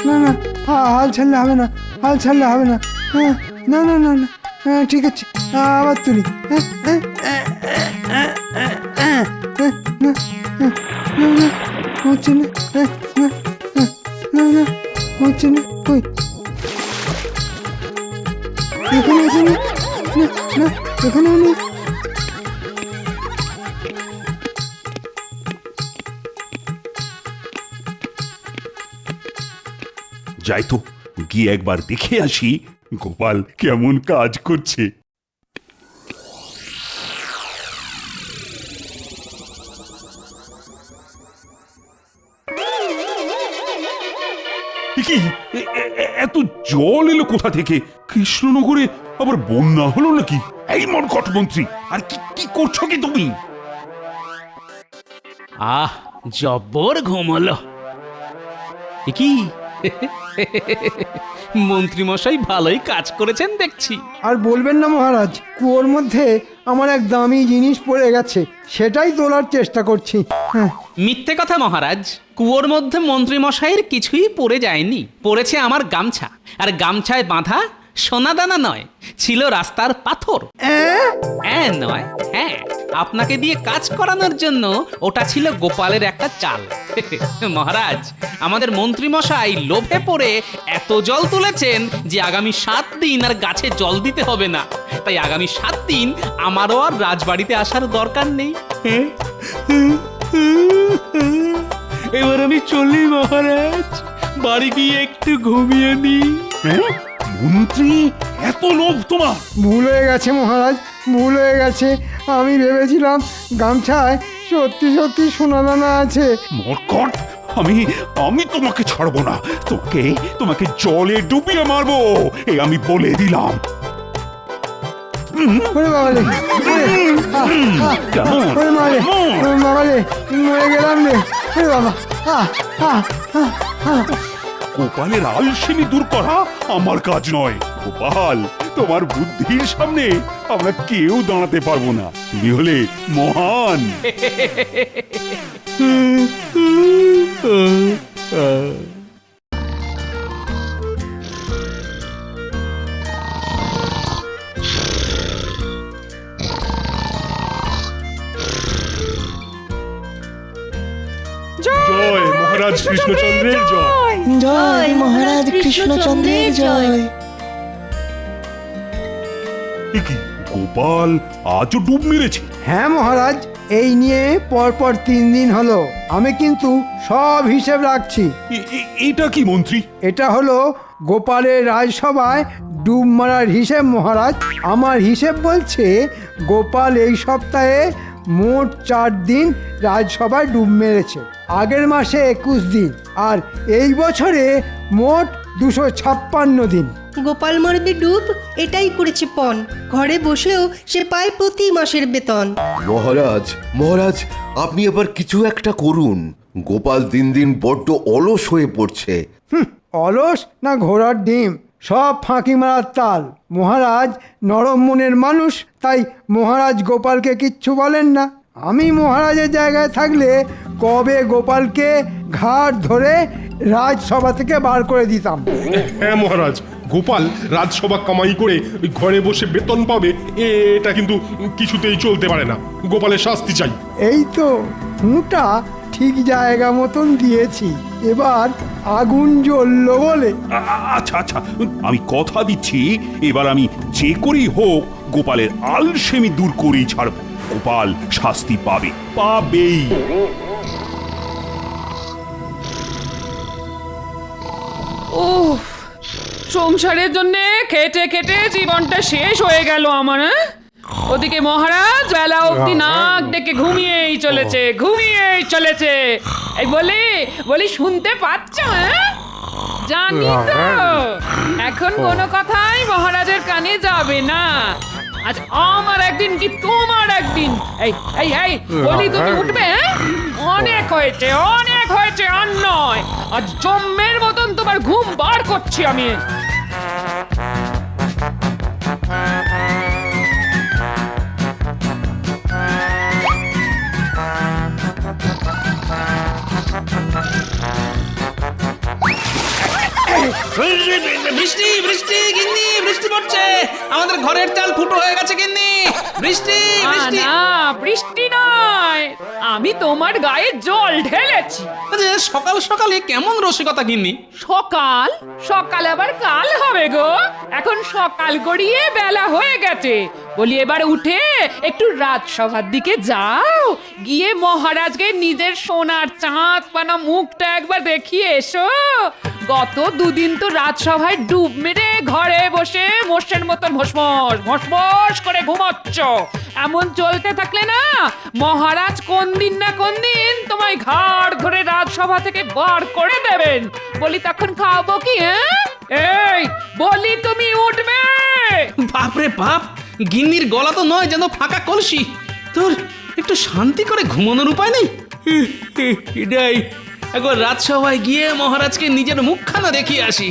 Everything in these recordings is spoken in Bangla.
না না, হাল ছাড়লে হবে না, হাল ছাড়লে হবে না। না না না না, ঠিক আছে, আবার তুলি। হচ্ছে না, না না, হচ্ছে না। ওই এখানে আছে না, না এখানেও নেই। যাই তো, গিয়ে একবার দেখে আসি গোপাল কেমন কাজ করছে। কি এত জল এলো কোথা থেকে? কৃষ্ণনগরে আবার বন্যা হলো নাকি? এই মরকট মন্ত্রী, আর কি কি করছো কি তুমি? জব্বর ঘুম হলো। কি মন্ত্রী মশাই ভালোই কাজ করেছেন দেখছি। আর বলবেন না মহারাজ, কুয়োর মধ্যে আমার এক দামি জিনিস পড়ে গেছে, সেটাই তোলার চেষ্টা করছি। মিথ্যে কথা মহারাজ, কুয়োর মধ্যে মন্ত্রী মশাইয়ের কিছুই পড়ে যায়নি। পড়েছে আমার গামছা, আর গামছায় বাঁধা সোনাদানা নয়, ছিল রাস্তার পাথর। নয়, হ্যাঁ, আপনাকে দিয়ে কাজ করানোর জন্য ওটা ছিল গোপালের একটা চাল। মহারাজ, আমাদের মন্ত্রী মশাই লোভে পড়ে এত জল তুলেছেন যে আগামী 7 দিন আর গাছে জল দিতে হবে না। তাই আগামী 7 দিন আমারও আর রাজবাড়িতে আসার দরকার নেই। এবার আমি চলি মহারাজ, বাড়ি গিয়ে একটু ঘুমিয়ে নি। মন্ত্রী, এত লোভ তোমার? ভুল হয়ে গেছে মহারাজ, ভুল হয়ে গেছে। আমি ভেবেছিলাম গামছায় সত্যি সত্যি সোনাদানা আছে। মরকট, আমি তোমাকে ছাড়বো না। তোমাকে জলে ডুবিয়ে মারবো, এই আমি বলে দিলাম। ওরে বাবারে, ওরে মারে, বাবারে, মরে গেলাম রে। ওরে বাবা, গোপালের আলসেমি দূর করা আমার কাজ নয়। গোপাল, তোমার বুদ্ধির সামনে আমরা কেউ দাঁড়াতে পারবো না। তুমি হলে মহান। জয় মহারাজ কৃষ্ণচন্দ্রের জয়। জয় মহারাজ কৃষ্ণচন্দ্রের জয়। কি গোপাল আজও ডুব মেরেছে? হ্যাঁ মহারাজ, এই নিয়ে পরপর 3 দিন হলো। আমি কিন্তু সব হিসেব রাখছি। এটা কি মন্ত্রী? এটা হলো গোপালের রাজসভায় ডুব মারার হিসেব মহারাজ। আমার হিসেব বলছে গোপাল এই সপ্তাহে মোট 4 দিন রাজসভায় ডুব মেরেছে। আগের মাসে 21 দিন, আর এই বছরে মোট 256 দিন। গোপাল মারবে ডুব, এটাই করেছে পণ। ঘরে বসেও সে পায় প্রতি মাসের বেতন। মহারাজ, আপনি আবার কিছু একটা করুন। গোপাল দিন দিন বড্ড অলস হয়ে পড়ছে। অলস না ঘোড়ার ডিম, সব ফাঁকি মারার তাল। মহারাজ নরম মনের মানুষ, তাই মহারাজ গোপালকে কিচ্ছু বলেন না। আমি মহারাজের জায়গায় থাকলে কবে গোপালকে ঘাট ধরে রাজসভা থেকে বার করে দিতাম। হ্যাঁ মহারাজ, গোপাল রাজসভা কামাই করে ওই ঘরে বসে বেতন পাবে, এটা কিন্তু কিছুতেই চলতে পারে না। গোপালের শাস্তি চাই। এই তো হুঁটা ঠিক জায়গা মতন দিয়েছি, এবার আগুন জ্বললো বলে। আচ্ছা, আমি কথা দিচ্ছি, এবার আমি যে করেই হোক গোপালের আলসেমি দূর করেই ছাড়বো। গোপাল শাস্তি পাবেই। উফ, সংসারের জন্য খেটে খেটে জীবনটা শেষ হয়ে গেল আমার। ওদিকে মহারাজ বেলা অবধি নাক ডেকে ঘুমিয়েই চলেছে। এই বলি শুনতে পাচ্ছ? জানি তো এখন কোনো কথাই মহারাজের কানে যাবে না। আজ আমার একদিন কি তোমার একদিন। এই বলি তুমি উঠবে? অনেক হয়েছে আর নয়। আজ জম্মের মতন তোমার ঘুম বার করছি আমি। বৃষ্টি বৃষ্টি গিন্নি, বৃষ্টি পড়ছে, আমাদের ঘরের চাল ফুটো হয়ে গেছে গিন্নি, বৃষ্টি বৃষ্টি। না বৃষ্টি নয়, আমি তোমার গায়ে জল ঢেলেছি। আচ্ছা, সকাল সকালে কেমন রসিকতা গিন্নি? সকাল সকাল আবার কাল হবে গো, এখন সকাল গড়িয়ে বেলা হয়ে গেছে। বলি এবার উঠে একটু রাজসভার দিকে যাও, গিয়ে মহারাজকে নিজের সোনার চাঁদ পানা মুখটা একবার দেখিয়ে এসো। গত দুদিন তো রাজসভায় ডুব মেরে ঘরে বসে মোষের মতন ভসমস ভসমস করে ঘুমাচ্ছ। এমন চলতে থাকলে না মহারাজ কোন দিন না কোন দিন তোমায় ঘাড় ধরে রাজসভা থেকে বার করে দেবেন। বলি তখন খাবো কি? এই বলি তুমি উঠবে? বাপরে বাপ, গিন্নির গলা তো নয় যেন ফাঁকা কলসি। তোর একটু শান্তি করে ঘুমানোর উপায় নেই? এটাই, একবার রাজসভায় গিয়ে মহারাজকে নিজের মুখখানা দেখিয়ে আসি।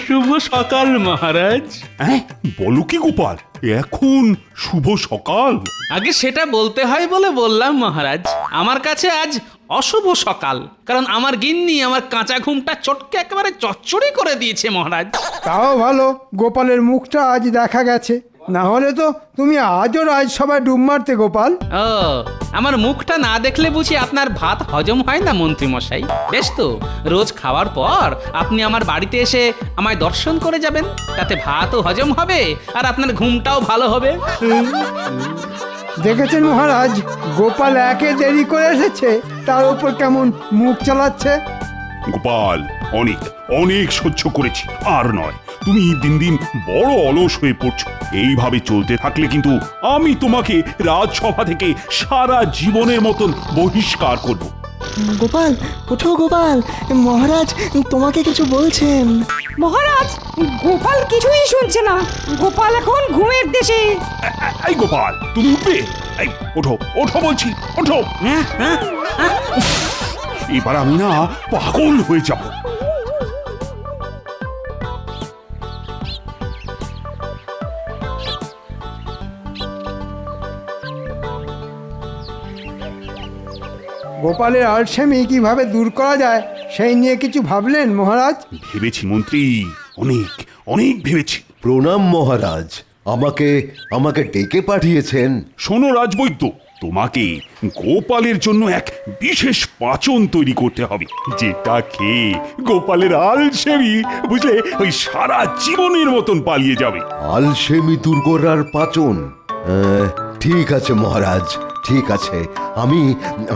শুভ সকাল মহারাজ। হ্যাঁ, বলো কি গোপাল, এখন শুভ সকাল? আগে সেটা বলতে হয় বলে বললাম মহারাজ। আমার কাছে আজ অশুভ সকাল, কারণ আমার গিন্নি আমার কাঁচা ঘুমটা চটকে একেবারে চচ্চড়ি করে দিয়েছে মহারাজ। তাও ভালো, গোপালের মুখটা আজ দেখা গেছে, না হলে তো তুমি আজও রাজসভায় ডুব মারতে গোপাল। ও, আমার মুখটা না দেখলে বুঝি আপনার ভাত হজম হয় না মন্ত্রী মশাই? বেশ তো, রোজ খাওয়ার পর আপনি আমার বাড়িতে এসে আমায় দর্শন করে যাবেন, তাতে ভাতও হজম হবে আর আপনার ঘুমটাও ভালো হবে। দেখেছেন মহারাজ, গোপাল একে দেরি করে এসেছে, তার উপর কেমন মুখ চালাচ্ছে। গোপাল, অনেক অনেক সহ্য করেছি, আর নয়। তুমি দিন দিন বড় অলস হয়ে পড়ছো। এইভাবে চলতে থাকলে কিন্তু আমি তোমাকে রাজসভা থেকে সারা জীবনের মতন বহিষ্কার করব। গোপাল, ওঠো গোপাল, মহারাজ তোমাকে কিছু বলছেন। মহারাজ, গোপাল কিছুই শুনছে না, গোপাল এখন ঘুমের দেশে। এই গোপাল, তুমি উঠবে? এই ওঠো, ওঠো বলছি, ওঠো। এবার আমি না পাগল হয়ে যাব। গোপালের আলসেমি কিভাবে দূর করা যায় সেই নিয়ে কিছু ভাবলেন মহারাজ? ভেবেছি মন্ত্রী, অনেক অনেক ভেবেছি। প্রণাম মহারাজ, আমাকে আমাকে ডেকে পাঠিয়েছেন? শোনো রাজবৈদ্য, তোমাকে গোপালের জন্য এক বিশেষ পাচন তৈরি করতে হবে, যেটা খেয়ে গোপালের আলসেমি বুঝলে ওই সারা জীবনের মতন পালিয়ে যাবে। আলসেমি দূর করার পাচন? ঠিক আছে মহারাজ, ঠিক আছে। আমি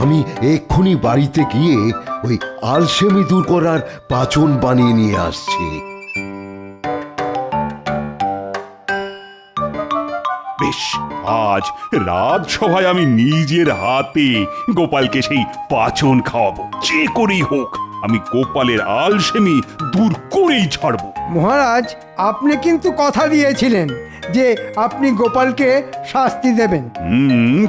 আমি এক্ষুনি বাড়িতে গিয়ে ওই আলসেমি দূর করার পাচন বানিয়ে নিয়ে আসছি। বেশ, আজ রাজসভায় আমি নিজের হাতে গোপালকে সেই পাচন খাওয়াবো, যে করেই হোক আমি গোপালের আলসেমি দূর করেই ছাড়বো। মহারাজ, আপনি কিন্তু কথা দিয়েছিলেন যে আপনি গোপালকে শাস্তি দেবেন।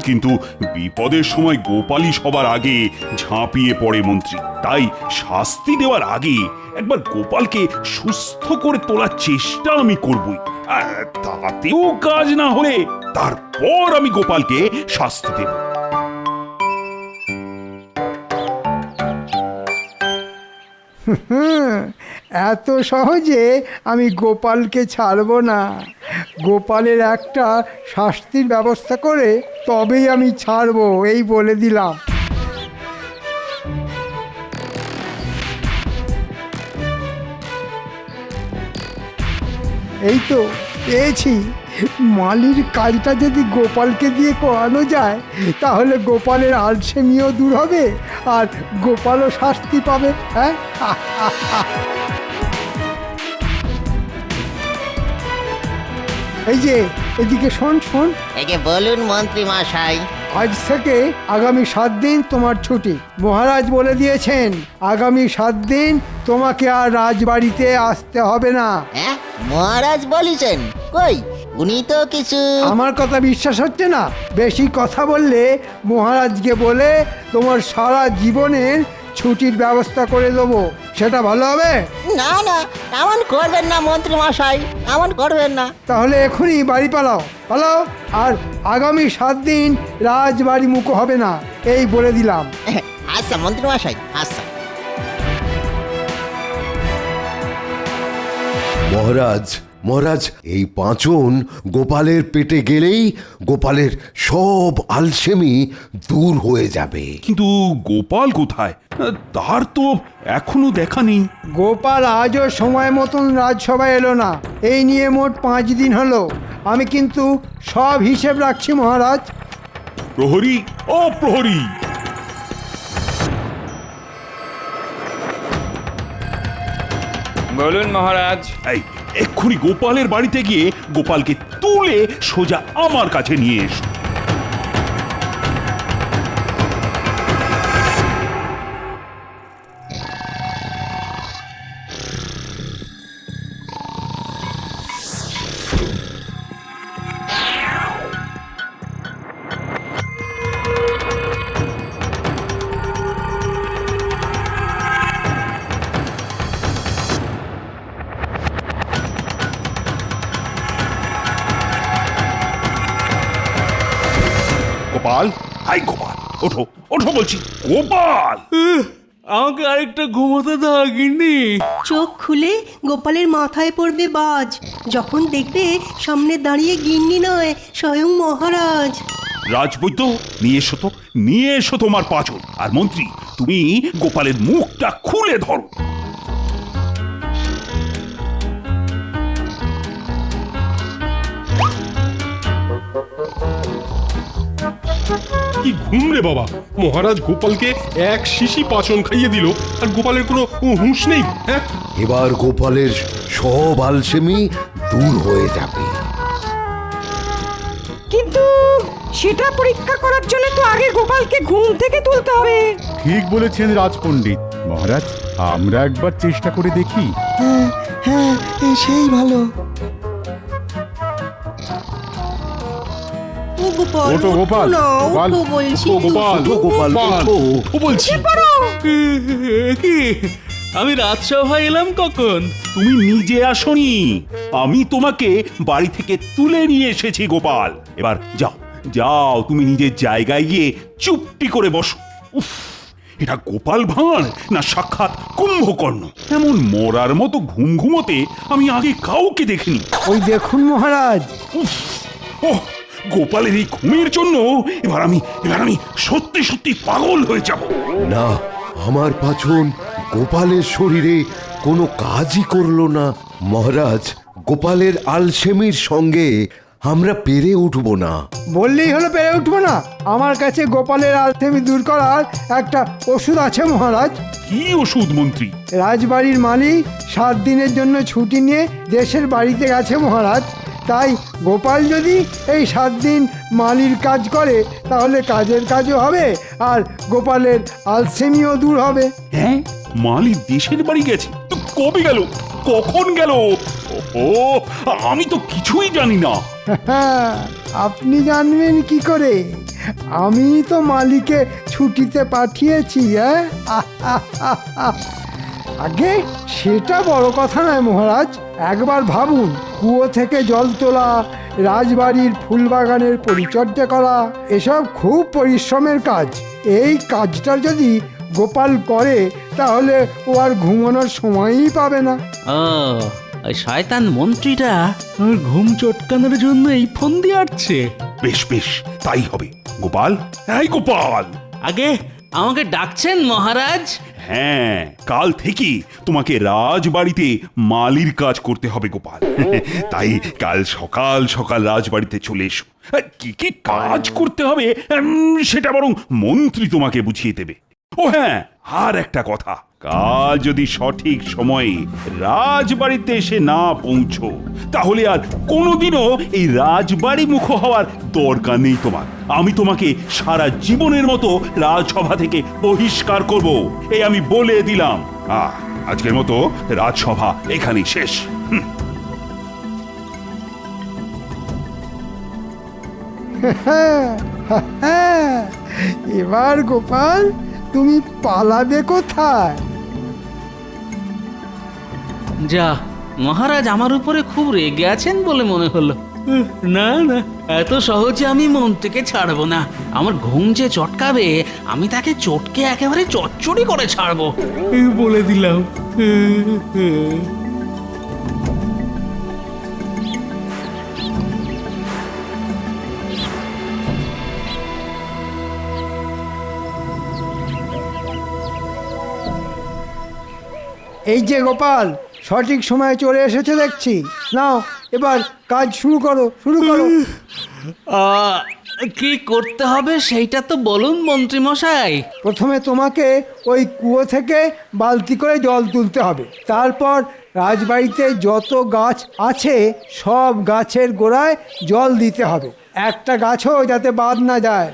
কিন্তু বিপদের সময় গোপালই সবার আগে ঝাঁপিয়ে পড়ে মন্ত্রী। তাই শাস্তি দেওয়ার আগে একবার গোপালকে সুস্থ করে তোলার চেষ্টা আমি করবই। আর তাতেও কাজ না হলে তারপর আমি গোপালকে শাস্তি দেব। এত সহজে আমি গোপালকে ছাড়ব না। গোপালের একটা শাস্তির ব্যবস্থা করে তবেই আমি ছাড়বো, এই বলে দিলাম। এই তো পেয়েছি। মালির কাজটা যদি গোপালকে দিয়ে করানো যায় তাহলে গোপালের আলসেমিও দূর হবে আর গোপালও শাস্তি পাবে। হ্যাঁ, এই যে এদিকে শোন শোন, এই যে বলুন মন্ত্রী মশাই। আজ থেকে আগামী 7 দিন তোমার ছুটি। মহারাজ বলে দিয়েছেন আগামী 7 দিন তোমাকে আর রাজবাড়িতে আসতে হবে না। হ্যাঁ, মহারাজ বলেছেন? কই, উনি তো কিছু আমার কথা বিশ্বাস হচ্ছে না? বেশি কথা বললে মহারাজকে বলে তোমার সারা জীবনের ছুটির ব্যবস্থা করে দেবো, সেটা ভালো হবে? না না, এমন করবেন না মন্ত্রী মশাই, এমন করবেন না। তাহলে এখনই বাড়ি পালাও, পালাও। আর আগামী 7 দিন রাজবাড়ি মুখো হবে না, এই বলে দিলাম। আচ্ছা মন্ত্রী মশাই, আচ্ছা। মহারাজ মহারাজ, এই পাঁচন গোপালের পেটে গেলেই গোপালের সব আলসেমি দূর হয়ে যাবে। কিন্তু গোপাল কোথায়? তার তো এখনো দেখা নেই। গোপাল আজও সময় মতন রাজসভায় এলো না, এই নিয়ে মোট 5 দিন হলো। আমি কিন্তু সব হিসেব রাখছি মহারাজ। প্রহরী, ও প্রহরী! বলুন মহারাজ। এই এক্ষুনি গোপালের বাড়িতে গিয়ে গোপালকে তুলে সোজা আমার কাছে নিয়ে এসো। গোপাল, হাই গোপাল, ওঠো ওঠো বলছি, গোপাল! আমাকে আরেকটা ঘুমোতে দাও গিন্নি। চোখ খুলে গোপালের মাথায় পড়বে বাজ, যখন দেখবে সামনে দাঁড়িয়ে গিন্নি নয়, স্বয়ং মহারাজ। রাজবৈদ্য, নিয়ে এসো তো, নিয়ে এসো তোমার পাঁচন। আর মন্ত্রী, তুমি গোপালের মুখটা খুলে ধরো। কি ঘুম রে বাবা! মহারাজ গোপালকে এক শিশি পাচন খাইয়ে দিল, আর গোপালের কোনো হুঁশ নেই। হ্যাঁ, এবার গোপালের সব আলসেমি দূর হয়ে যাবে। কিন্তু সেটা পরীক্ষা করার জন্য তো আগে গোপালকে ঘুম থেকে তুলতে হবে। ঠিক বলেছেন রাজপণ্ডিত। মহারাজ, আমরা একবার চেষ্টা করে দেখি। হ্যাঁ হ্যাঁ, সেই ভালো। ও গোপাল, ওঠো গোপাল, ওঠো না, গোপাল, ওঠো বলছি। ও গোপাল, ওঠো গোপাল, ওঠো। ও বলছি। কি আমি রাজসভায় এলাম কখন? তুমি নিজে আসনি, আমি তোমাকে বাড়ি থেকে তুলে নিয়ে এসেছি গোপাল। এবার যাও যাও, তুমি নিজের জায়গায় গিয়ে চুপটি করে বসো। উফ, এটা গোপাল ভাঁড় না সাক্ষাৎ কুম্ভকর্ণ! এমন মরার মতো ঘুম ঘুমোতে আমি আগে কাউকে দেখিনি। ওই দেখুন মহারাজ। উফ, ওহ, গোপালের এই ঘুমের জন্য এবার আমি সত্যি সত্যি পাগল হয়ে যাব। না, আমার পাচন গোপালের শরীরে কোনো কাজই করলো না। মহারাজ, গোপালের আলসেমির সঙ্গে আমরা পেরে উঠব না। বললেই হলো পেরে উঠবো না? আমার কাছে গোপালের আলসেমি দূর করার একটা ওষুধ আছে মহারাজ। কি ওষুধ মন্ত্রী? রাজবাড়ির মালিক 7 দিনের জন্য ছুটি নিয়ে দেশের বাড়িতে গেছে মহারাজ। তাই গোপাল যদি এই 7 দিন মালির কাজ করে, তাহলে কাজের কাজও হবে আর গোপালের আলসেমিও দূর হবে। হ্যাঁ, মালি দেশের বাড়ি গেছে? তো কবে গেল, কখন গেল? ও, আমি তো কিছুই জানি না। আপনি জানবেন কি করে? আমি তো মালিকে ছুটিতে পাঠিয়েছি। আগে সেটা বড় কথা নয় মহারাজ। একবার ভাবুন, কুয়ো থেকে জল তোলা, রাজবাড়ির ফুলবাগানের পরিচর্যা করা, এসব খুব পরিশ্রমের কাজ। এই কাজটা যদি গোপাল করে, তাহলে ও আর ঘুমানোর সময়ই পাবে না। ও, ওই শয়তান মন্ত্রীটা আমার ঘুম চটকানোর জন্য এই ফোন দিয়ে আসছে। বেশ বেশ, তাই হবে। গোপাল, এই গোপাল! আগে আমাকে ডাকছেন মহারাজ? হ্যাঁ, কাল থেকে তোমাকে রাজবাড়িতে মালির কাজ করতে হবে গোপাল। তাই কাল সকাল সকাল রাজবাড়িতে চলে এসো। কি কি কাজ করতে হবে সেটা বরং মন্ত্রী তোমাকে বুঝিয়ে দেবে। ও হ্যাঁ, আর একটা কথা, কাল যদি সঠিক সময়ে রাজবাড়িতে এসে না পৌঁছো, তাহলে আর কোনোদিনও এই রাজবাড়ি মুখ হওয়ার দরকার নেই তোমার। আমি তোমাকে সারা জীবনের মতো রাজসভা থেকে বহিষ্কার করব, এই আমি বলে দিলাম। আজকের মতো রাজসভা এখানেই শেষ। এবার গোপাল তুমি পালাবে কোথায়? যা, মহারাজ আমার উপরে খুব রেগে আছেন বলে মনে হলো। না না, এত সহজে আমি মন্ত্রীকে ছাড়বো না। আমার ঘুম যে চটকাবে, আমি তাকে চটকে একেবারে চচ্চড়ি করে ছাড়বো, এই বলে দিলাম। এই যে গোপাল, সঠিক সময়ে চলে এসেছে দেখছি। নাও এবার কাজ শুরু করো, শুরু করো। কি করতে হবে সেইটা তো বলুন মন্ত্রী মশাই। প্রথমে তোমাকে ওই কুয়ো থেকে বালতি করে জল তুলতে হবে। তারপর রাজবাড়িতে যত গাছ আছে সব গাছের গোড়ায় জল দিতে হবে, একটা গাছও যাতে বাদ না যায়।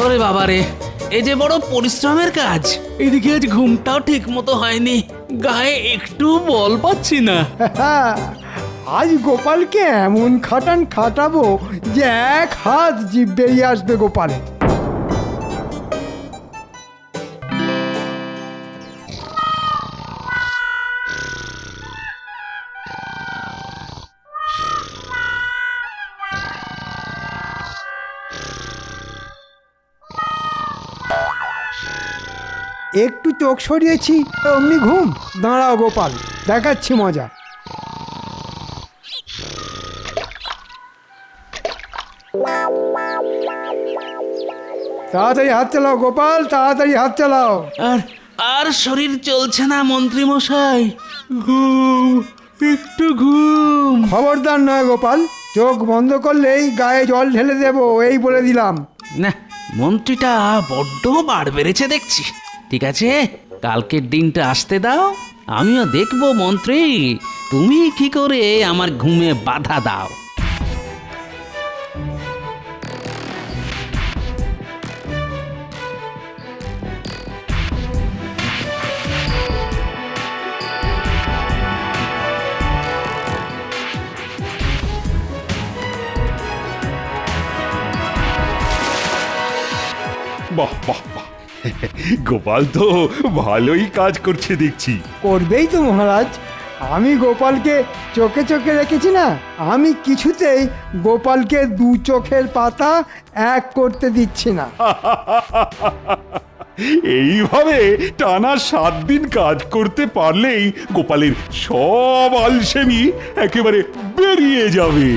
ওরে বাবারে, এই যে বড় পরিশ্রমের কাজ। এদিকে আজ ঘুমটাও ঠিক মতো হয়নি, গায়ে একটু বল পাচ্ছি না। আজ গোপালকে এমন খাটাবো যে এক হাত জিভ বেরিয়ে আসবে গোপালের। একটু চোখ সরিয়েছি অমনি ঘুম। দাঁড়াও গোপাল, দেখাচ্ছি মজা। তাড়াতাড়ি হাত চালাও গোপাল, তাড়াতাড়ি হাত চালাও। আর আর শরীর চলছে না মন্ত্রী মশাই, ঘুম, একটু ঘুম। খবরদার নয় গোপাল, চোখ বন্ধ করলেই গায়ে জল ঢেলে দেবো, এই বলে দিলাম। না, মন্ত্রীটা বড্ড বার বেড়েছে দেখছি। ঠিক আছে, কালকের দিনটা আসতে দাও, আমিও দেখবো মন্ত্রী তুমি কি করে আমার ঘুমে বাধা দাও। বাহ বাহ বাহ, গোপাল তো ভালোই কাজ করছে দেখছি। করবেই তো মহারাজ, আমি গোপালকে চোখে চোখে রেখেছি না। আমি কিছুতেই গোপালকে দু চোখের পাতা এক করতে দিচ্ছি না। এইভাবে টানা 7 দিন কাজ করতে পারলেই গোপালের সব আলসেমি একেবারে বেরিয়ে যাবে।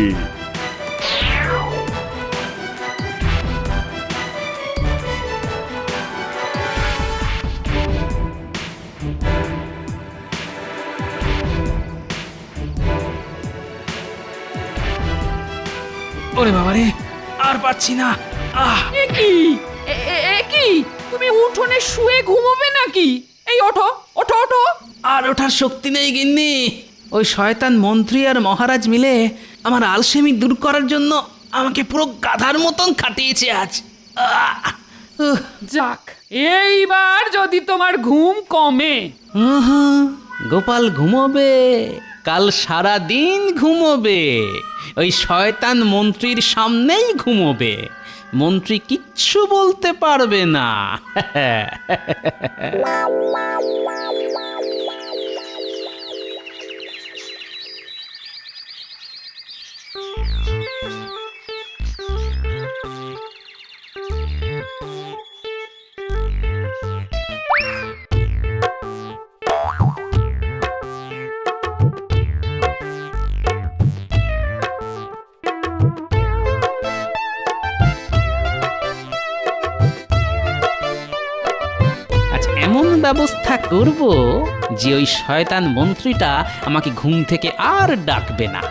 ওরে বাবারে, আর পাচ্ছি না। এ কি এ কি, তুমি উঠোনে শুয়ে ঘুমোবে নাকি? এই ওঠো ওঠো ওঠো। আর ওঠার শক্তি নেই গিন্নি। ওই শয়তান মন্ত্রী আর মহারাজ মিলে আমার আলসেমি দূর করার জন্য আমাকে পুরো গাধার মতন খাটিয়েছে আজ। যাক, এইবার যদি তোমার ঘুম কমে। গোপাল ঘুমোবে, কাল সারা দিন ঘুমোবে, ওই শয়তান মন্ত্রীর সামনেই ঘুমোবে, মন্ত্রী কিচ্ছু বলতে পারবে না। এমন ব্যবস্থা করব যে ওই শয়তান মন্ত্রীটা আমাকে ঘুম থেকে আর ডাকবে না।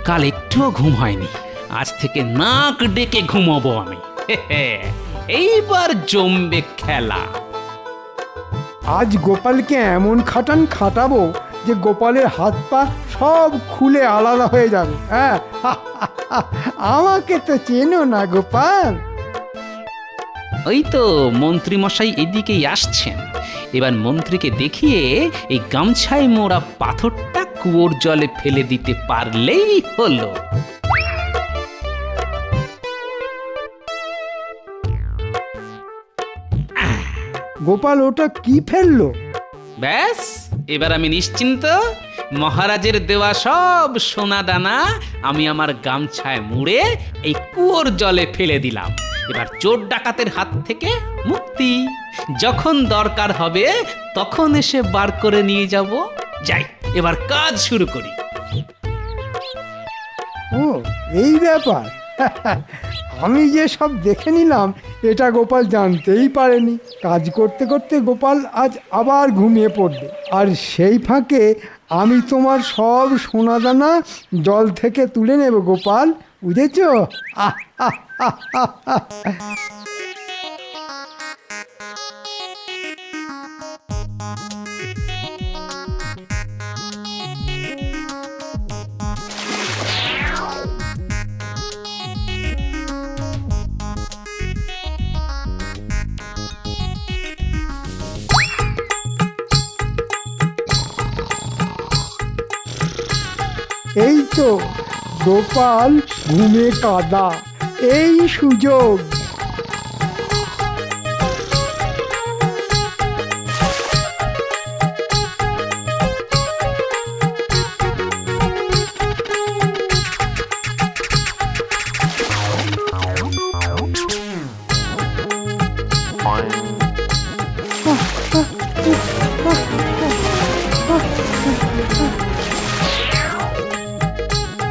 কাল একটুও ঘুম হয়নি, আজ থেকে নাক ডেকে ঘুমাবো আমি। এইবার জমবে খেলা। আজ গোপালকে এমন খাটান খাটাবো যে গোপালের হাত পা সব খুলে আলাদা হয়ে যাবে। হ্যাঁ, আমাকে তো চেনো না গোপাল। ওই তো মন্ত্রী মশাই এদিকেই আসছেন। এবার মন্ত্রীকে দেখিয়ে এই গামছায় মোড়া পাথরটা কুয়োর জলে ফেলে দিতে পারলেই হলো। গোপাল ওটা কি ফেললো? ব্যাস, এবার আমি নিশ্চিন্ত। মহারাজের দেওয়া সব সোনা দানা আমি আমার গামছায় মুড়ে এই কুয়োর জলে ফেলে দিলাম। এবার চোর ডাকাতের হাত থেকে মুক্তি। যখন দরকার হবে তখন এসে বার করে নিয়ে যাব। যাই, এবার কাজ শুরু করি। ও, এই ব্যাপার। আমি যে সব দেখে নিলাম এটা গোপাল জানতেই পারেনি। কাজ করতে করতে গোপাল আজ আবার ঘুমিয়ে পড়বে, আর সেই ফাঁকে আমি তোমার সব সোনাদানা জল থেকে তুলে নেব গোপাল, বুঝেছ? আহ আহ আহ আহ আহ। এই তো গোপাল ঘুমে কাদা, এই সুযোগ।